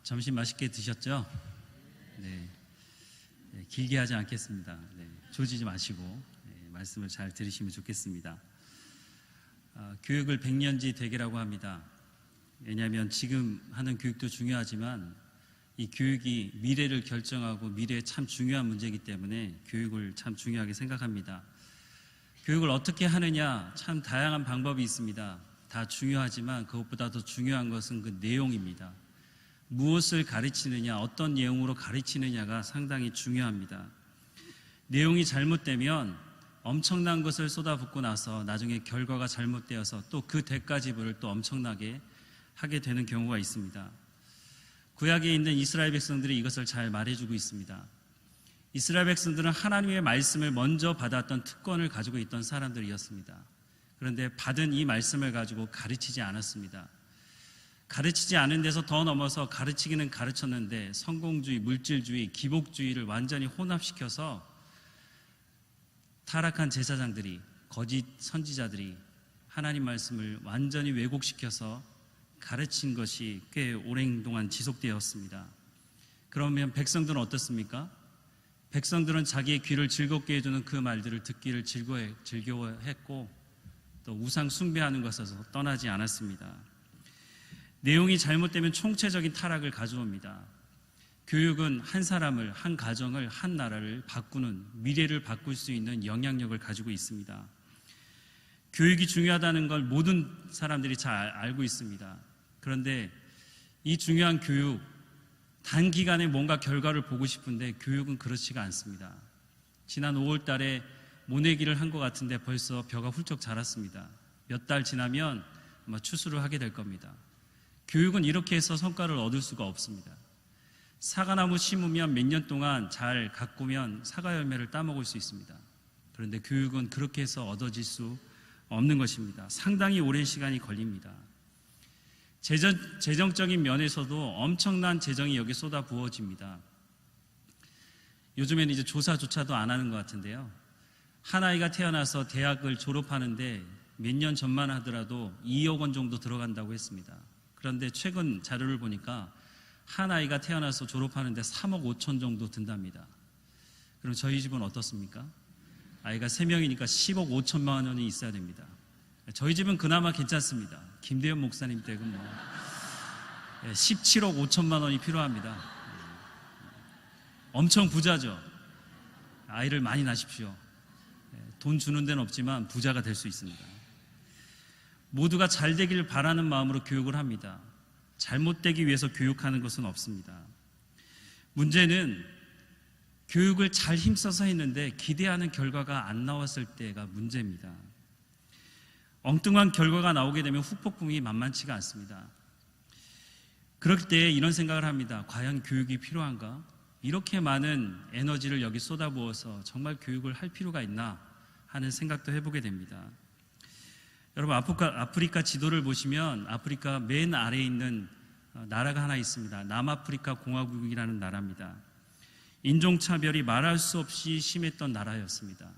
점심 맛있게 드셨죠? 네. 길게 하지 않겠습니다. 조지지 마시고 말씀을 잘 들으시면 좋겠습니다. 교육을 100년지 되게라고 합니다. 왜냐하면 지금 하는 교육도 중요하지만 이 교육이 미래를 결정하고 미래에 참 중요한 문제이기 때문에 교육을 참 중요하게 생각합니다. 교육을 어떻게 하느냐 참 다양한 방법이 있습니다. 다 중요하지만 그것보다 더 중요한 것은 그 내용입니다. 무엇을 가르치느냐, 어떤 내용으로 가르치느냐가 상당히 중요합니다. 내용이 잘못되면 엄청난 것을 쏟아붓고 나서 나중에 결과가 잘못되어서 또 그 대가 지불을 또 엄청나게 하게 되는 경우가 있습니다. 구약에 있는 이스라엘 백성들이 이것을 잘 말해주고 있습니다. 이스라엘 백성들은 하나님의 말씀을 먼저 받았던 특권을 가지고 있던 사람들이었습니다. 그런데 받은 이 말씀을 가지고 가르치지 않았습니다. 가르치지 않은 데서 더 넘어서 가르치기는 가르쳤는데 성공주의, 물질주의, 기복주의를 완전히 혼합시켜서 타락한 제사장들이, 거짓 선지자들이 하나님 말씀을 완전히 왜곡시켜서 가르친 것이 꽤 오랜 동안 지속되었습니다. 그러면 백성들은 어떻습니까? 백성들은 자기의 귀를 즐겁게 해주는 그 말들을 듣기를 즐거워했고 또 우상 숭배하는 것에서 떠나지 않았습니다. 내용이 잘못되면 총체적인 타락을 가져옵니다. 교육은 한 사람을, 한 가정을, 한 나라를 바꾸는, 미래를 바꿀 수 있는 영향력을 가지고 있습니다. 교육이 중요하다는 걸 모든 사람들이 잘 알고 있습니다. 그런데 이 중요한 교육, 단기간에 뭔가 결과를 보고 싶은데 교육은 그렇지가 않습니다. 지난 5월 달에 모내기를 한 것 같은데 벌써 벼가 훌쩍 자랐습니다. 몇 달 지나면 아마 추수를 하게 될 겁니다. 교육은 이렇게 해서 성과를 얻을 수가 없습니다. 사과나무 심으면 몇 년 동안 잘 가꾸면 사과 열매를 따먹을 수 있습니다. 그런데 교육은 그렇게 해서 얻어질 수 없는 것입니다. 상당히 오랜 시간이 걸립니다. 재정적인 면에서도 엄청난 재정이 여기 쏟아 부어집니다. 요즘에는 이제 조사조차도 안 하는 것 같은데요. 한 아이가 태어나서 대학을 졸업하는데 몇 년 전만 하더라도 2억 원 정도 들어간다고 했습니다. 그런데 최근 자료를 보니까 한 아이가 태어나서 졸업하는데 3억 5천 정도 든답니다. 그럼 저희 집은 어떻습니까? 아이가 3명이니까 10억 5천만 원이 있어야 됩니다. 저희 집은 그나마 괜찮습니다. 김대현 목사님 댁은 17억 5천만 원이 필요합니다. 엄청 부자죠. 아이를 많이 낳으십시오. 돈 주는 데는 없지만 부자가 될 수 있습니다. 모두가 잘 되기를 바라는 마음으로 교육을 합니다. 잘못되기 위해서 교육하는 것은 없습니다. 문제는 교육을 잘 힘써서 했는데 기대하는 결과가 안 나왔을 때가 문제입니다. 엉뚱한 결과가 나오게 되면 후폭풍이 만만치가 않습니다. 그럴 때 이런 생각을 합니다. 과연 교육이 필요한가? 이렇게 많은 에너지를 여기 쏟아부어서 정말 교육을 할 필요가 있나 하는 생각도 해보게 됩니다. 여러분, 아프리카 지도를 보시면 아프리카 맨 아래에 있는 나라가 하나 있습니다. 남아프리카 공화국이라는 나라입니다. 인종차별이 말할 수 없이 심했던 나라였습니다.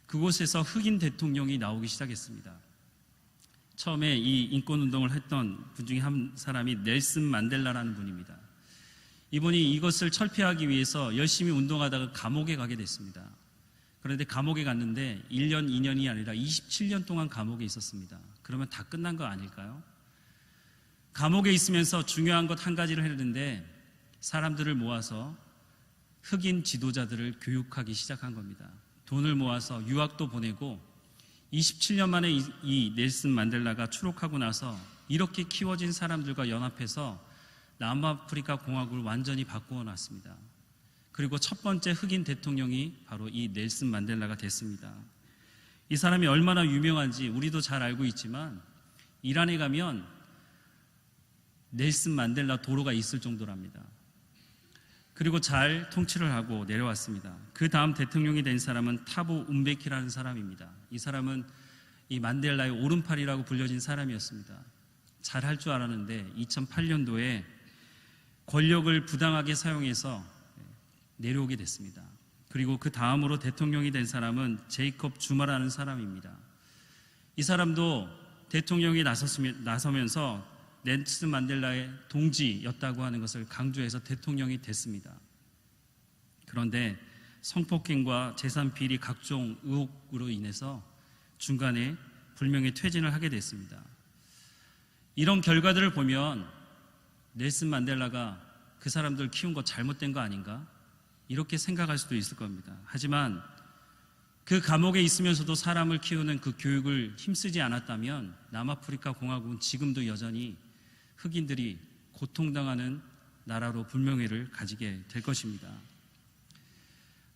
그곳에서 흑인 대통령이 나오기 시작했습니다. 처음에 이 인권운동을 했던 분 중에 한 사람이 넬슨 만델라라는 분입니다. 이분이 이것을 철폐하기 위해서 열심히 운동하다가 감옥에 가게 됐습니다. 그런데 감옥에 갔는데 1년, 2년이 아니라 27년 동안 감옥에 있었습니다. 그러면 다 끝난 거 아닐까요? 감옥에 있으면서 중요한 것 한 가지를 했는데 사람들을 모아서 흑인 지도자들을 교육하기 시작한 겁니다. 돈을 모아서 유학도 보내고 27년 만에 이 넬슨 만델라가 추록하고 나서 이렇게 키워진 사람들과 연합해서 남아프리카 공화국을 완전히 바꾸어 놨습니다. 그리고 첫 번째 흑인 대통령이 바로 이 넬슨 만델라가 됐습니다. 이 사람이 얼마나 유명한지 우리도 잘 알고 있지만 이란에 가면 넬슨 만델라 도로가 있을 정도랍니다. 그리고 잘 통치를 하고 내려왔습니다. 그 다음 대통령이 된 사람은 타보 움베키라는 사람입니다. 이 사람은 이 만델라의 오른팔이라고 불려진 사람이었습니다. 잘 할 줄 알았는데 2008년도에 권력을 부당하게 사용해서 내려오게 됐습니다. 그리고 그 다음으로 대통령이 된 사람은 제이콥 주마라는 사람입니다. 이 사람도 대통령이 나서면서 넬슨 만델라의 동지였다고 하는 것을 강조해서 대통령이 됐습니다. 그런데 성폭행과 재산 비리 각종 의혹으로 인해서 중간에 불명예 퇴진을 하게 됐습니다. 이런 결과들을 보면 넬슨 만델라가 그 사람들 키운 거 잘못된 거 아닌가? 이렇게 생각할 수도 있을 겁니다. 하지만 그 감옥에 있으면서도 사람을 키우는 그 교육을 힘쓰지 않았다면 남아프리카 공화국은 지금도 여전히 흑인들이 고통당하는 나라로 불명예를 가지게 될 것입니다.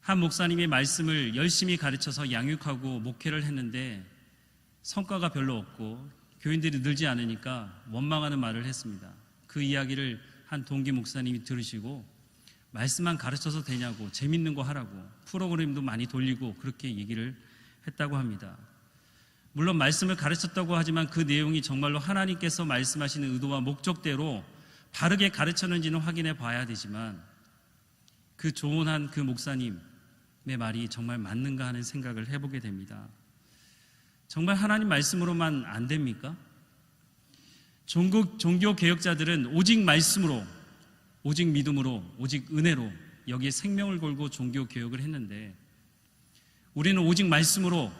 한 목사님이 말씀을 열심히 가르쳐서 양육하고 목회를 했는데 성과가 별로 없고 교인들이 늘지 않으니까 원망하는 말을 했습니다. 그 이야기를 한 동기 목사님이 들으시고 말씀만 가르쳐서 되냐고, 재밌는 거 하라고, 프로그램도 많이 돌리고 그렇게 얘기를 했다고 합니다. 물론 말씀을 가르쳤다고 하지만 그 내용이 정말로 하나님께서 말씀하시는 의도와 목적대로 바르게 가르쳤는지는 확인해 봐야 되지만 그 조언한 그 목사님의 말이 정말 맞는가 하는 생각을 해보게 됩니다. 정말 하나님 말씀으로만 안 됩니까? 종교 개혁자들은 오직 말씀으로, 오직 믿음으로, 오직 은혜로 여기에 생명을 걸고 종교 개혁을 했는데 우리는 오직 말씀으로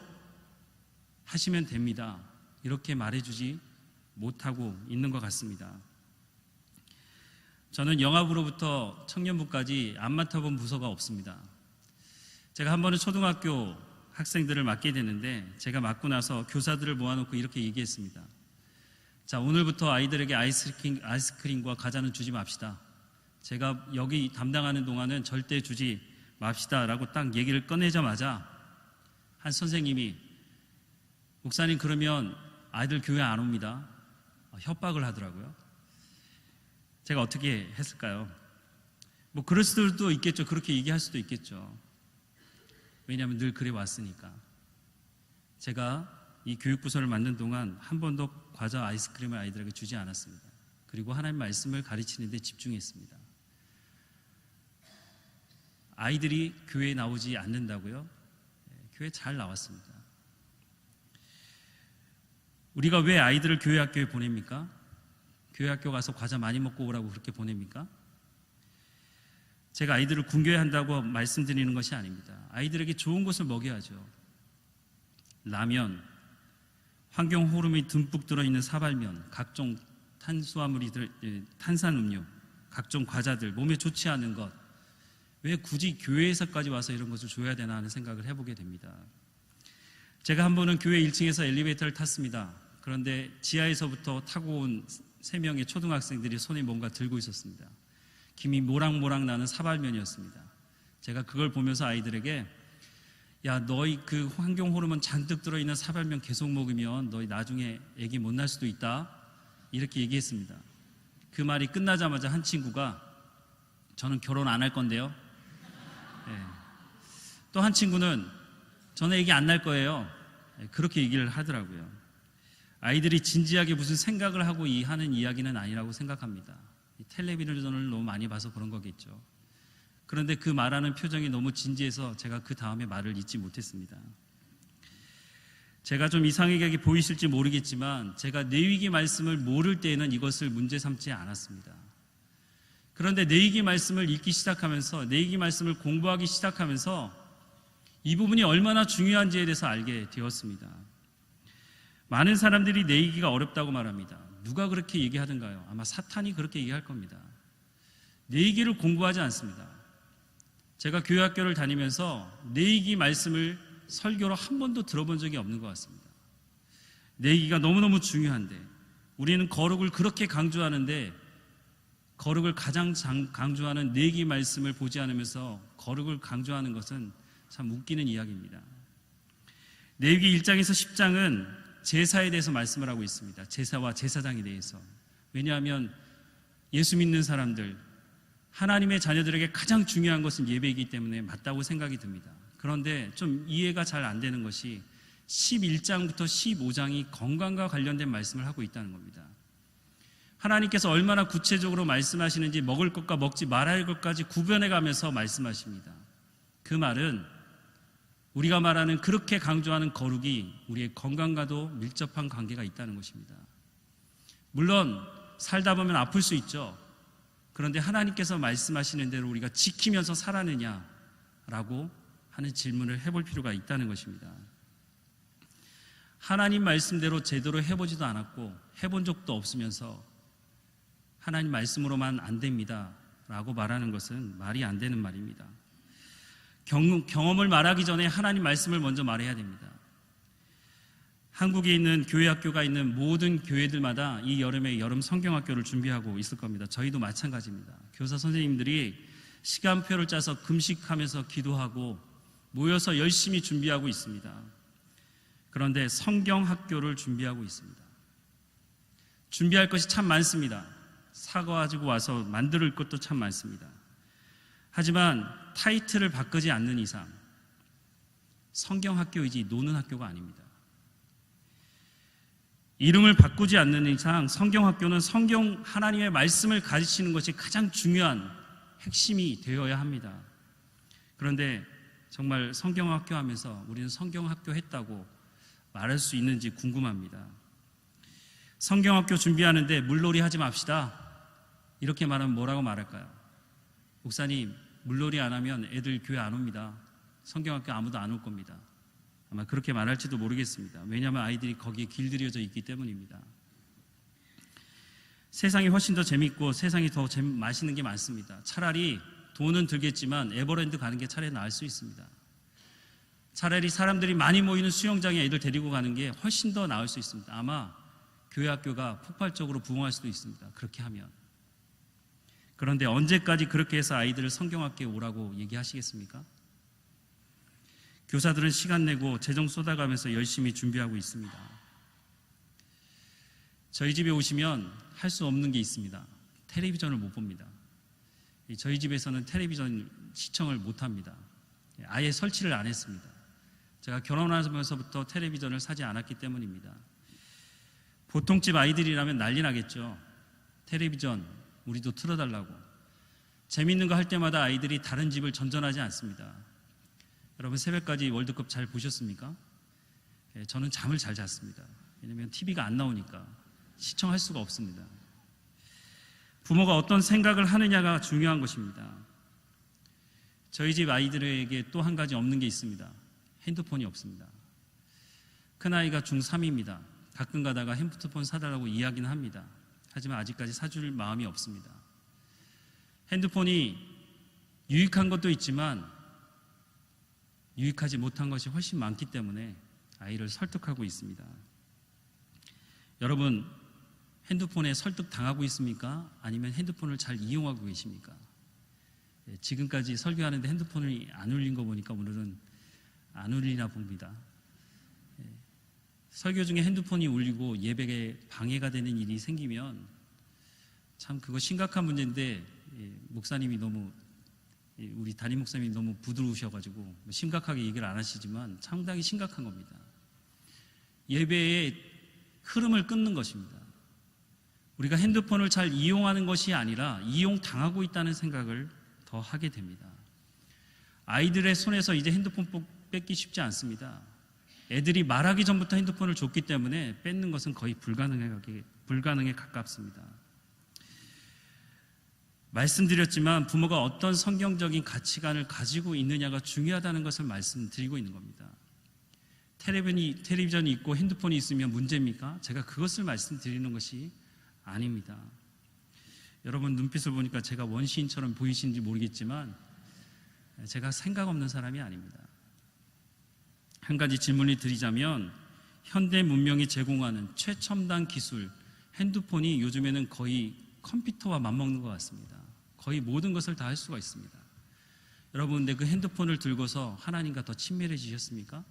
하시면 됩니다, 이렇게 말해주지 못하고 있는 것 같습니다. 저는 영아부로부터 청년부까지 안 맡아본 부서가 없습니다. 제가 한 번은 초등학교 학생들을 맡게 되는데 제가 맡고 나서 교사들을 모아놓고 이렇게 얘기했습니다. 자, 오늘부터 아이들에게 아이스크림과 과자는 주지 맙시다. 제가 여기 담당하는 동안은 절대 주지 맙시다 라고 딱 얘기를 꺼내자마자 한 선생님이 목사님 그러면 아이들 교회 안 옵니다, 협박을 하더라고요. 제가 어떻게 했을까요? 뭐 그럴 수도 있겠죠. 그렇게 얘기할 수도 있겠죠. 왜냐하면 늘 그래 왔으니까. 제가 이 교육부서를 맡는 동안 한 번도 과자 아이스크림을 아이들에게 주지 않았습니다. 그리고 하나님 말씀을 가르치는 데 집중했습니다. 아이들이 교회에 나오지 않는다고요? 교회 잘 나왔습니다. 우리가 왜 아이들을 교회 학교에 보냅니까? 교회 학교 가서 과자 많이 먹고 오라고 그렇게 보냅니까? 제가 아이들을 굶겨야 한다고 말씀드리는 것이 아닙니다. 아이들에게 좋은 것을 먹여야죠. 라면, 환경 호르몬이 듬뿍 들어있는 사발면, 각종 탄산음료, 각종 과자들, 몸에 좋지 않은 것, 왜 굳이 교회에서까지 와서 이런 것을 줘야 되나 하는 생각을 해보게 됩니다. 제가 한 번은 교회 1층에서 엘리베이터를 탔습니다. 그런데 지하에서부터 타고 온 3명의 초등학생들이 손에 뭔가 들고 있었습니다. 김이 모락모락 나는 사발면이었습니다. 제가 그걸 보면서 아이들에게 야, 너희 그 환경 호르몬 잔뜩 들어있는 사발면 계속 먹으면 너희 나중에 애기 못 낳을 수도 있다, 이렇게 얘기했습니다. 그 말이 끝나자마자 한 친구가 저는 결혼 안 할 건데요. 또 한 친구는 저는 애기 안 낳을 거예요. 그렇게 얘기를 하더라고요. 아이들이 진지하게 무슨 생각을 하고 하는 이야기는 아니라고 생각합니다. 텔레비전을 너무 많이 봐서 그런 거겠죠. 그런데 그 말하는 표정이 너무 진지해서 제가 그 다음에 말을 잊지 못했습니다. 제가 좀 이상하게 보이실지 모르겠지만 제가 뇌위기 말씀을 모를 때에는 이것을 문제 삼지 않았습니다. 그런데 뇌위기 말씀을 읽기 시작하면서, 뇌위기 말씀을 공부하기 시작하면서 이 부분이 얼마나 중요한지에 대해서 알게 되었습니다. 많은 사람들이 뇌위기가 어렵다고 말합니다. 누가 그렇게 얘기하던가요? 아마 사탄이 그렇게 얘기할 겁니다. 뇌위기를 공부하지 않습니다. 제가 교회학교를 다니면서 뇌위기 말씀을 설교로 한 번도 들어본 적이 없는 것 같습니다. 뇌위기가 너무너무 중요한데 우리는 거룩을 그렇게 강조하는데 거룩을 가장 강조하는 뇌위기 말씀을 보지 않으면서 거룩을 강조하는 것은 참 웃기는 이야기입니다. 뇌위기 1장에서 10장은 제사에 대해서 말씀을 하고 있습니다. 제사와 제사장에 대해서. 왜냐하면 예수 믿는 사람들, 하나님의 자녀들에게 가장 중요한 것은 예배이기 때문에 맞다고 생각이 듭니다. 그런데 좀 이해가 잘 안 되는 것이 11장부터 15장이 건강과 관련된 말씀을 하고 있다는 겁니다. 하나님께서 얼마나 구체적으로 말씀하시는지 먹을 것과 먹지 말아야 할 것까지 구별해 가면서 말씀하십니다. 그 말은 우리가 말하는 그렇게 강조하는 거룩이 우리의 건강과도 밀접한 관계가 있다는 것입니다. 물론 살다 보면 아플 수 있죠. 그런데 하나님께서 말씀하시는 대로 우리가 지키면서 살았느냐라고 하는 질문을 해볼 필요가 있다는 것입니다. 하나님 말씀대로 제대로 해보지도 않았고 해본 적도 없으면서 하나님 말씀으로만 안 됩니다 라고 말하는 것은 말이 안 되는 말입니다. 경험을 말하기 전에 하나님 말씀을 먼저 말해야 됩니다. 한국에 있는 교회 학교가 있는 모든 교회들마다 이 여름에 여름 성경학교를 준비하고 있을 겁니다. 저희도 마찬가지입니다. 교사 선생님들이 시간표를 짜서 금식하면서 기도하고 모여서 열심히 준비하고 있습니다. 그런데 성경학교를 준비하고 있습니다. 준비할 것이 참 많습니다. 사과 가지고 와서 만들 것도 참 많습니다. 하지만 타이틀을 바꾸지 않는 이상 성경학교이지 노는 학교가 아닙니다. 이름을 바꾸지 않는 이상 성경학교는 성경 하나님의 말씀을 가르치는 것이 가장 중요한 핵심이 되어야 합니다. 그런데 정말 성경학교 하면서 우리는 성경학교 했다고 말할 수 있는지 궁금합니다. 성경학교 준비하는데 물놀이 하지 맙시다. 이렇게 말하면 뭐라고 말할까요? 목사님, 물놀이 안 하면 애들 교회 안 옵니다. 성경학교 아무도 안 올 겁니다. 아마 그렇게 말할지도 모르겠습니다. 왜냐하면 아이들이 거기에 길들여져 있기 때문입니다. 세상이 훨씬 더 재밌고 세상이 더 맛있는 게 많습니다. 차라리 돈은 들겠지만 에버랜드 가는 게 차라리 나을 수 있습니다. 차라리 사람들이 많이 모이는 수영장에 애들 데리고 가는 게 훨씬 더 나을 수 있습니다. 아마 교회 학교가 폭발적으로 부흥할 수도 있습니다. 그렇게 하면. 그런데 언제까지 그렇게 해서 아이들을 성경학교에 오라고 얘기하시겠습니까? 교사들은 시간 내고 재정 쏟아가면서 열심히 준비하고 있습니다. 저희 집에 오시면 할 수 없는 게 있습니다. 텔레비전을 못 봅니다. 저희 집에서는 텔레비전 시청을 못 합니다. 아예 설치를 안 했습니다. 제가 결혼하면서부터 텔레비전을 사지 않았기 때문입니다. 보통 집 아이들이라면 난리 나겠죠. 텔레비전 우리도 틀어달라고. 재밌는 거 할 때마다 아이들이 다른 집을 전전하지 않습니다. 여러분 새벽까지 월드컵 잘 보셨습니까? 저는 잠을 잘 잤습니다. 왜냐하면 TV가 안 나오니까 시청할 수가 없습니다. 부모가 어떤 생각을 하느냐가 중요한 것입니다. 저희 집 아이들에게 또 한 가지 없는 게 있습니다. 핸드폰이 없습니다. 큰아이가 중3입니다. 가끔 가다가 핸드폰 사달라고 이야기는 합니다. 하지만 아직까지 사줄 마음이 없습니다. 핸드폰이 유익한 것도 있지만 유익하지 못한 것이 훨씬 많기 때문에 아이를 설득하고 있습니다. 여러분, 핸드폰에 설득당하고 있습니까? 아니면 핸드폰을 잘 이용하고 계십니까? 지금까지 설교하는데 핸드폰이 안 울린 거 보니까 오늘은 안 울리나 봅니다. 설교 중에 핸드폰이 울리고 예배에 방해가 되는 일이 생기면 참 그거 심각한 문제인데 목사님이 너무 우리 담임 목사님이 너무 부드러우셔가지고 심각하게 얘기를 안 하시지만 상당히 심각한 겁니다. 예배의 흐름을 끊는 것입니다. 우리가 핸드폰을 잘 이용하는 것이 아니라 이용당하고 있다는 생각을 더 하게 됩니다. 아이들의 손에서 이제 핸드폰 뺏기 쉽지 않습니다. 애들이 말하기 전부터 핸드폰을 줬기 때문에 뺏는 것은 거의 불가능에 가깝습니다. 말씀드렸지만 부모가 어떤 성경적인 가치관을 가지고 있느냐가 중요하다는 것을 말씀드리고 있는 겁니다. 텔레비전이 있고 핸드폰이 있으면 문제입니까? 제가 그것을 말씀드리는 것이 아닙니다. 여러분 눈빛을 보니까 제가 원시인처럼 보이시는지 모르겠지만 제가 생각 없는 사람이 아닙니다. 한 가지 질문을 드리자면 현대 문명이 제공하는 최첨단 기술 핸드폰이 요즘에는 거의 컴퓨터와 맞먹는 것 같습니다. 거의 모든 것을 다 할 수가 있습니다. 여러분, 근데 그 핸드폰을 들고서 하나님과 더 친밀해지셨습니까?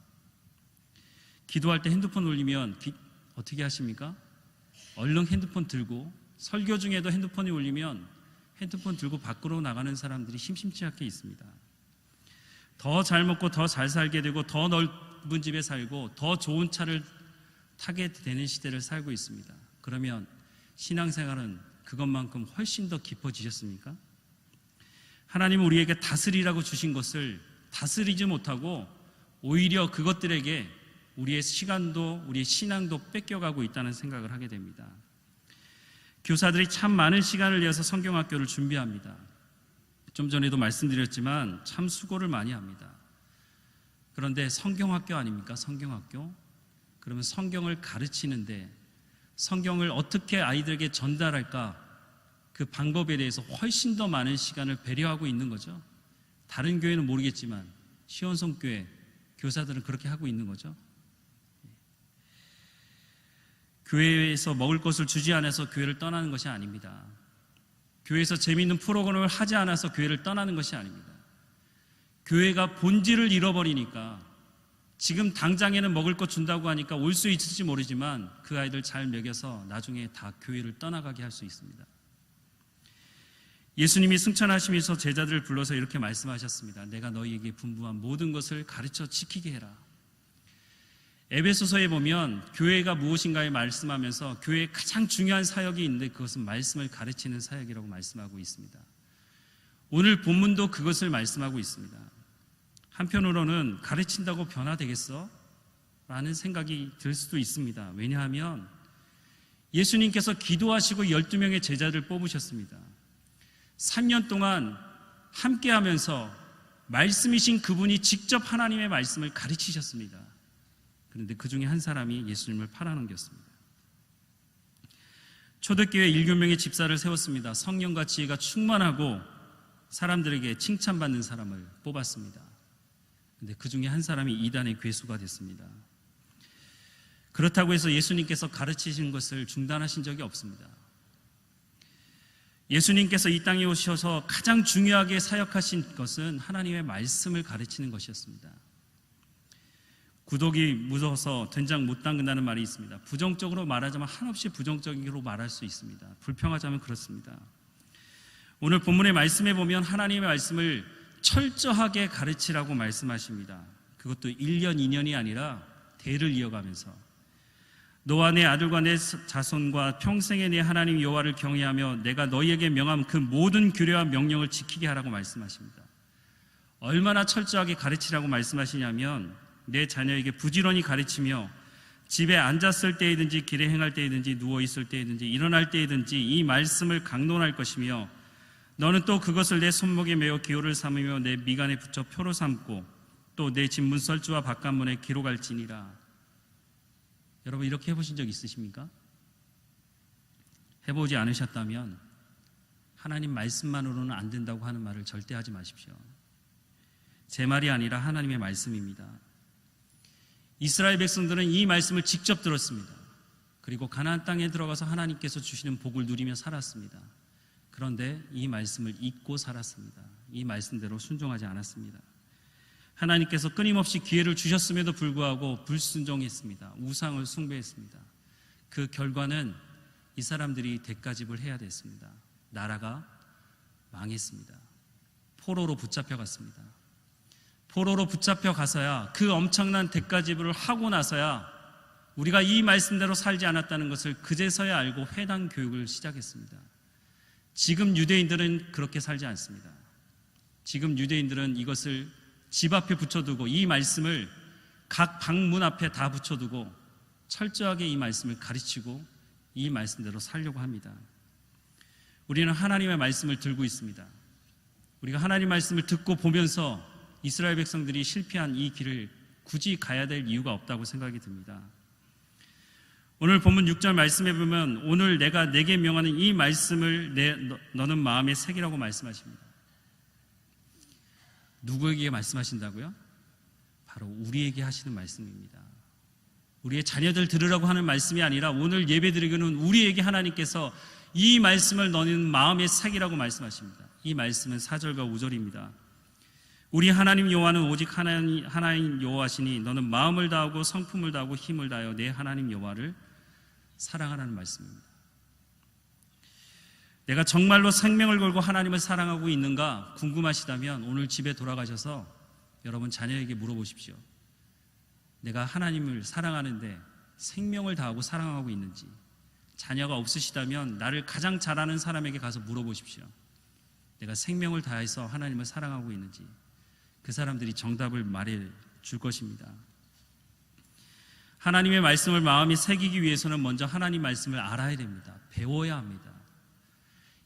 기도할 때 핸드폰 올리면 어떻게 하십니까? 얼른 핸드폰 들고, 설교 중에도 핸드폰이 울리면 핸드폰 들고 밖으로 나가는 사람들이 심심치 않게 있습니다. 더 잘 먹고 더 잘 살게 되고 더 넓은 집에 살고 더 좋은 차를 타게 되는 시대를 살고 있습니다. 그러면 신앙생활은 그것만큼 훨씬 더 깊어지셨습니까? 하나님은 우리에게 다스리라고 주신 것을 다스리지 못하고 오히려 그것들에게 우리의 시간도 우리의 신앙도 뺏겨가고 있다는 생각을 하게 됩니다. 교사들이 참 많은 시간을 내어서 성경학교를 준비합니다. 좀 전에도 말씀드렸지만 참 수고를 많이 합니다. 그런데 성경학교 아닙니까? 성경학교? 그러면 성경을 가르치는데 성경을 어떻게 아이들에게 전달할까? 그 방법에 대해서 훨씬 더 많은 시간을 배려하고 있는 거죠. 다른 교회는 모르겠지만 시원성교회 교사들은 그렇게 하고 있는 거죠. 교회에서 먹을 것을 주지 않아서 교회를 떠나는 것이 아닙니다. 교회에서 재미있는 프로그램을 하지 않아서 교회를 떠나는 것이 아닙니다. 교회가 본질을 잃어버리니까 지금 당장에는 먹을 것 준다고 하니까 올 수 있을지 모르지만 그 아이들 잘 먹여서 나중에 다 교회를 떠나가게 할 수 있습니다. 예수님이 승천하시면서 제자들을 불러서 이렇게 말씀하셨습니다. 내가 너희에게 분부한 모든 것을 가르쳐 지키게 해라. 에베소서에 보면 교회가 무엇인가에 말씀하면서 교회에 가장 중요한 사역이 있는데 그것은 말씀을 가르치는 사역이라고 말씀하고 있습니다. 오늘 본문도 그것을 말씀하고 있습니다. 한편으로는 가르친다고 변화되겠어? 라는 생각이 들 수도 있습니다. 왜냐하면 예수님께서 기도하시고 12명의 제자를 뽑으셨습니다. 3년 동안 함께하면서 말씀이신 그분이 직접 하나님의 말씀을 가르치셨습니다. 그런데 그 중에 한 사람이 예수님을 팔아넘겼습니다. 초대교회 7명의 집사를 세웠습니다. 성령과 지혜가 충만하고 사람들에게 칭찬받는 사람을 뽑았습니다. 그런데 그 중에 한 사람이 이단의 괴수가 됐습니다. 그렇다고 해서 예수님께서 가르치신 것을 중단하신 적이 없습니다. 예수님께서 이 땅에 오셔서 가장 중요하게 사역하신 것은 하나님의 말씀을 가르치는 것이었습니다. 구독이 묻어서 된장 못 담근다는 말이 있습니다. 부정적으로 말하자면 한없이 부정적으로 말할 수 있습니다. 불평하자면 그렇습니다. 오늘 본문의 말씀에 보면 하나님의 말씀을 철저하게 가르치라고 말씀하십니다. 그것도 1년, 2년이 아니라 대를 이어가면서 너와 내 아들과 내 자손과 평생에 내 하나님 여호와를 경외하며 내가 너희에게 명한 그 모든 규례와 명령을 지키게 하라고 말씀하십니다. 얼마나 철저하게 가르치라고 말씀하시냐면 내 자녀에게 부지런히 가르치며 집에 앉았을 때이든지 길에 행할 때이든지 누워있을 때이든지 일어날 때이든지 이 말씀을 강론할 것이며 너는 또 그것을 내 손목에 메어 기호를 삼으며 내 미간에 붙여 표로 삼고 또 내 집 문설주와 바깥문에 기록할지니라. 여러분 이렇게 해보신 적 있으십니까? 해보지 않으셨다면 하나님 말씀만으로는 안 된다고 하는 말을 절대 하지 마십시오. 제 말이 아니라 하나님의 말씀입니다. 이스라엘 백성들은 이 말씀을 직접 들었습니다. 그리고 가나안 땅에 들어가서 하나님께서 주시는 복을 누리며 살았습니다. 그런데 이 말씀을 잊고 살았습니다. 이 말씀대로 순종하지 않았습니다. 하나님께서 끊임없이 기회를 주셨음에도 불구하고 불순종했습니다. 우상을 숭배했습니다. 그 결과는 이 사람들이 대가집을 해야 됐습니다. 나라가 망했습니다. 포로로 붙잡혀갔습니다. 포로로 붙잡혀가서야 그 엄청난 대가지불을 하고 나서야 우리가 이 말씀대로 살지 않았다는 것을 그제서야 알고 회당 교육을 시작했습니다. 지금 유대인들은 그렇게 살지 않습니다. 지금 유대인들은 이것을 집 앞에 붙여두고 이 말씀을 각 방문 앞에 다 붙여두고 철저하게 이 말씀을 가르치고 이 말씀대로 살려고 합니다. 우리는 하나님의 말씀을 들고 있습니다. 우리가 하나님 말씀을 듣고 보면서 이스라엘 백성들이 실패한 이 길을 굳이 가야 될 이유가 없다고 생각이 듭니다. 오늘 본문 6절 말씀에 보면 오늘 내가 내게 명하는 이 말씀을 너는 마음에 새기라고 말씀하십니다. 누구에게 말씀하신다고요? 바로 우리에게 하시는 말씀입니다. 우리의 자녀들 들으라고 하는 말씀이 아니라 오늘 예배드리고는 우리에게 하나님께서 이 말씀을 너는 마음에 새기라고 말씀하십니다. 이 말씀은 4절과 5절입니다. 우리 하나님 여호와는 오직 하나님 여호와시니 너는 마음을 다하고 성품을 다하고 힘을 다하여 내 하나님 여호와를 사랑하라는 말씀입니다. 내가 정말로 생명을 걸고 하나님을 사랑하고 있는가 궁금하시다면 오늘 집에 돌아가셔서 여러분 자녀에게 물어보십시오. 내가 하나님을 사랑하는데 생명을 다하고 사랑하고 있는지. 자녀가 없으시다면 나를 가장 잘 아는 사람에게 가서 물어보십시오. 내가 생명을 다해서 하나님을 사랑하고 있는지. 그 사람들이 정답을 말해 줄 것입니다. 하나님의 말씀을 마음에 새기기 위해서는 먼저 하나님 말씀을 알아야 됩니다. 배워야 합니다.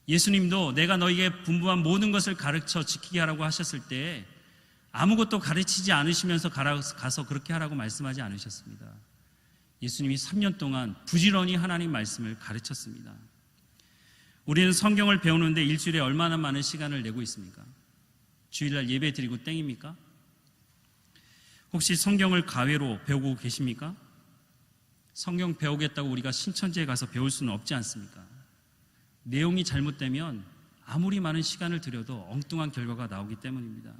예수님도 내가 너에게 분부한 모든 것을 가르쳐 지키게 하라고 하셨을 때 아무것도 가르치지 않으시면서 가서 그렇게 하라고 말씀하지 않으셨습니다. 예수님이 3년 동안 부지런히 하나님 말씀을 가르쳤습니다. 우리는 성경을 배우는데 일주일에 얼마나 많은 시간을 내고 있습니까? 주일날 예배 드리고 땡입니까? 혹시 성경을 가외로 배우고 계십니까? 성경 배우겠다고 우리가 신천지에 가서 배울 수는 없지 않습니까? 내용이 잘못되면 아무리 많은 시간을 들여도 엉뚱한 결과가 나오기 때문입니다.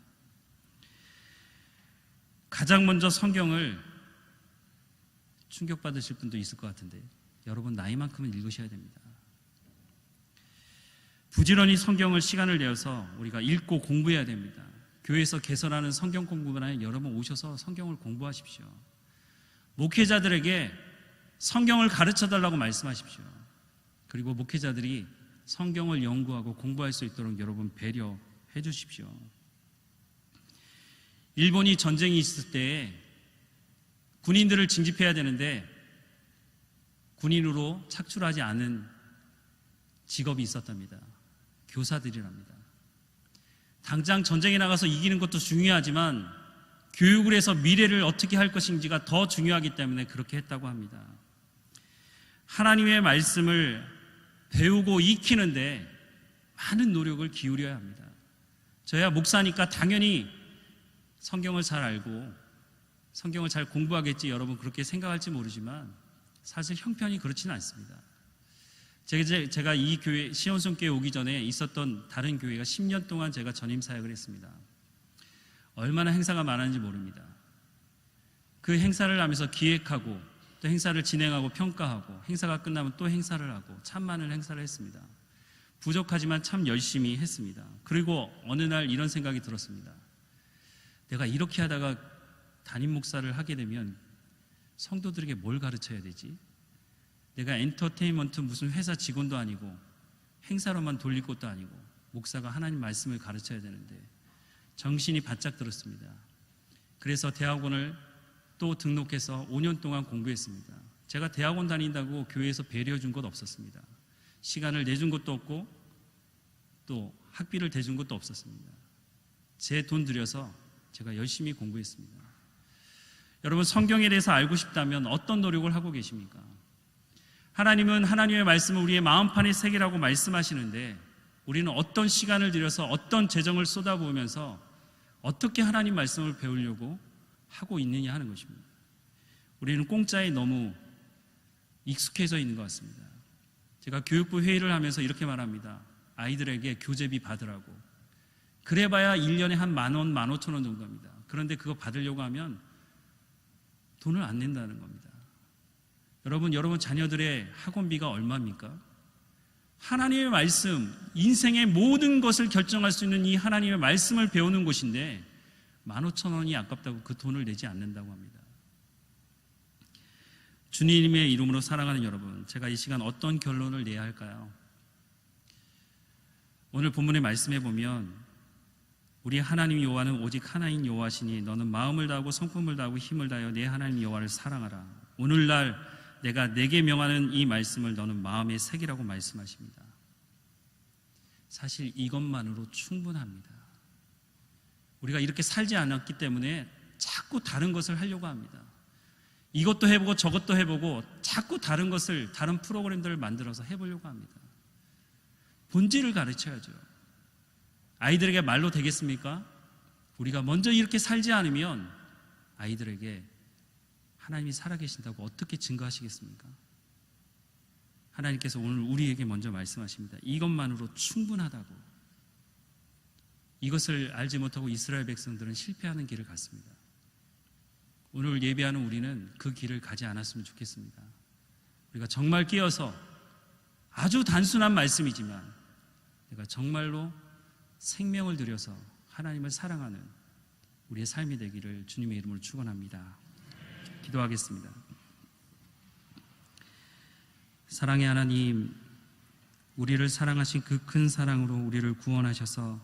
가장 먼저 성경을 충격받으실 분도 있을 것 같은데 여러분 나이만큼은 읽으셔야 됩니다. 부지런히 성경을 시간을 내어서 우리가 읽고 공부해야 됩니다. 교회에서 개설하는 성경 공부반에 여러분 오셔서 성경을 공부하십시오. 목회자들에게 성경을 가르쳐달라고 말씀하십시오. 그리고 목회자들이 성경을 연구하고 공부할 수 있도록 여러분 배려해 주십시오. 일본이 전쟁이 있을 때 군인들을 징집해야 되는데 군인으로 착출하지 않은 직업이 있었답니다. 교사들이랍니다. 당장 전쟁에 나가서 이기는 것도 중요하지만 교육을 해서 미래를 어떻게 할 것인지가 더 중요하기 때문에 그렇게 했다고 합니다. 하나님의 말씀을 배우고 익히는데 많은 노력을 기울여야 합니다. 저야 목사니까 당연히 성경을 잘 알고 성경을 잘 공부하겠지 여러분 그렇게 생각할지 모르지만 사실 형편이 그렇지는 않습니다. 제가 이 교회 시온성교회 오기 전에 있었던 다른 교회가 10년 동안 제가 전임 사역을 했습니다. 얼마나 행사가 많았는지 모릅니다. 그 행사를 하면서 기획하고 또 행사를 진행하고 평가하고 행사가 끝나면 또 행사를 하고 참 많은 행사를 했습니다. 부족하지만 참 열심히 했습니다. 그리고 어느 날 이런 생각이 들었습니다. 내가 이렇게 하다가 담임 목사를 하게 되면 성도들에게 뭘 가르쳐야 되지? 내가 엔터테인먼트 무슨 회사 직원도 아니고 행사로만 돌릴 것도 아니고 목사가 하나님 말씀을 가르쳐야 되는데 정신이 바짝 들었습니다. 그래서 대학원을 또 등록해서 5년 동안 공부했습니다. 제가 대학원 다닌다고 교회에서 배려해 준 것 없었습니다. 시간을 내준 것도 없고 또 학비를 대준 것도 없었습니다. 제 돈 들여서 제가 열심히 공부했습니다. 여러분 성경에 대해서 알고 싶다면 어떤 노력을 하고 계십니까? 하나님은 하나님의 말씀을 우리의 마음판에 새기라고 말씀하시는데 우리는 어떤 시간을 들여서 어떤 재정을 쏟아부으면서 어떻게 하나님 말씀을 배우려고 하고 있느냐 하는 것입니다. 우리는 공짜에 너무 익숙해져 있는 것 같습니다. 제가 교육부 회의를 하면서 이렇게 말합니다. 아이들에게 교재비 받으라고. 그래봐야 1년에 한 10,000원, 15,000원 정도입니다. 그런데 그거 받으려고 하면 돈을 안 낸다는 겁니다. 여러분 자녀들의 학원비가 얼마입니까? 하나님의 말씀, 인생의 모든 것을 결정할 수 있는 이 하나님의 말씀을 배우는 곳인데 15,000원이 아깝다고 그 돈을 내지 않는다고 합니다. 주님의 이름으로 사랑하는 여러분, 제가 이 시간 어떤 결론을 내야 할까요? 오늘 본문의 말씀에 보면 우리 하나님 여호와는 오직 하나인 여호와시니 너는 마음을 다하고 성품을 다하고 힘을 다하여 내 하나님 여호와를 사랑하라. 오늘날 내가 내게 명하는 이 말씀을 너는 마음에 새기라고 말씀하십니다. 사실 이것만으로 충분합니다. 우리가 이렇게 살지 않았기 때문에 자꾸 다른 것을 하려고 합니다. 이것도 해보고 저것도 해보고 자꾸 다른 것을, 다른 프로그램들을 만들어서 해보려고 합니다. 본질을 가르쳐야죠. 아이들에게 말로 되겠습니까? 우리가 먼저 이렇게 살지 않으면 아이들에게 하나님이 살아계신다고 어떻게 증거하시겠습니까? 하나님께서 오늘 우리에게 먼저 말씀하십니다. 이것만으로 충분하다고. 이것을 알지 못하고 이스라엘 백성들은 실패하는 길을 갔습니다. 오늘 예배하는 우리는 그 길을 가지 않았으면 좋겠습니다. 우리가 정말 깨어서 아주 단순한 말씀이지만 내가 정말로 생명을 들여서 하나님을 사랑하는 우리의 삶이 되기를 주님의 이름으로 축원합니다. 기도하겠습니다. 사랑의 하나님, 우리를 사랑하신 그 큰 사랑으로 우리를 구원하셔서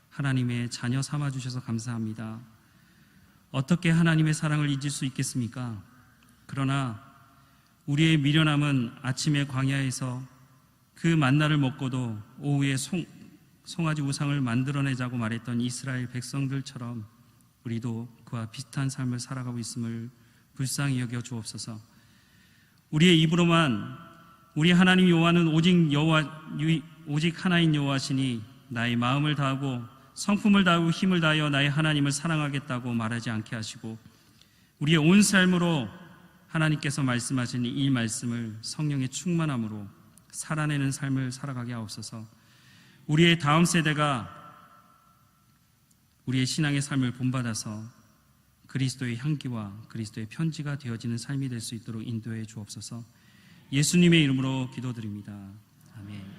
하나님의 자녀 삼아주셔서 감사합니다. 어떻게 하나님의 사랑을 잊을 수 있겠습니까? 그러나 우리의 미련함은 아침의 광야에서 그 만나를 먹고도 오후에 송아지 우상을 만들어내자고 말했던 이스라엘 백성들처럼 우리도 그와 비슷한 삶을 살아가고 있음을 불쌍히 여겨 주옵소서. 우리의 입으로만 우리 하나님 여호와는 오직 하나인 여호와시니 나의 마음을 다하고 성품을 다하고 힘을 다하여 나의 하나님을 사랑하겠다고 말하지 않게 하시고, 우리의 온 삶으로 하나님께서 말씀하신 이 말씀을 성령의 충만함으로 살아내는 삶을 살아가게 하옵소서. 우리의 다음 세대가 우리의 신앙의 삶을 본받아서 그리스도의 향기와 그리스도의 편지가 되어지는 삶이 될 수 있도록 인도해 주옵소서. 예수님의 이름으로 기도드립니다. 아멘.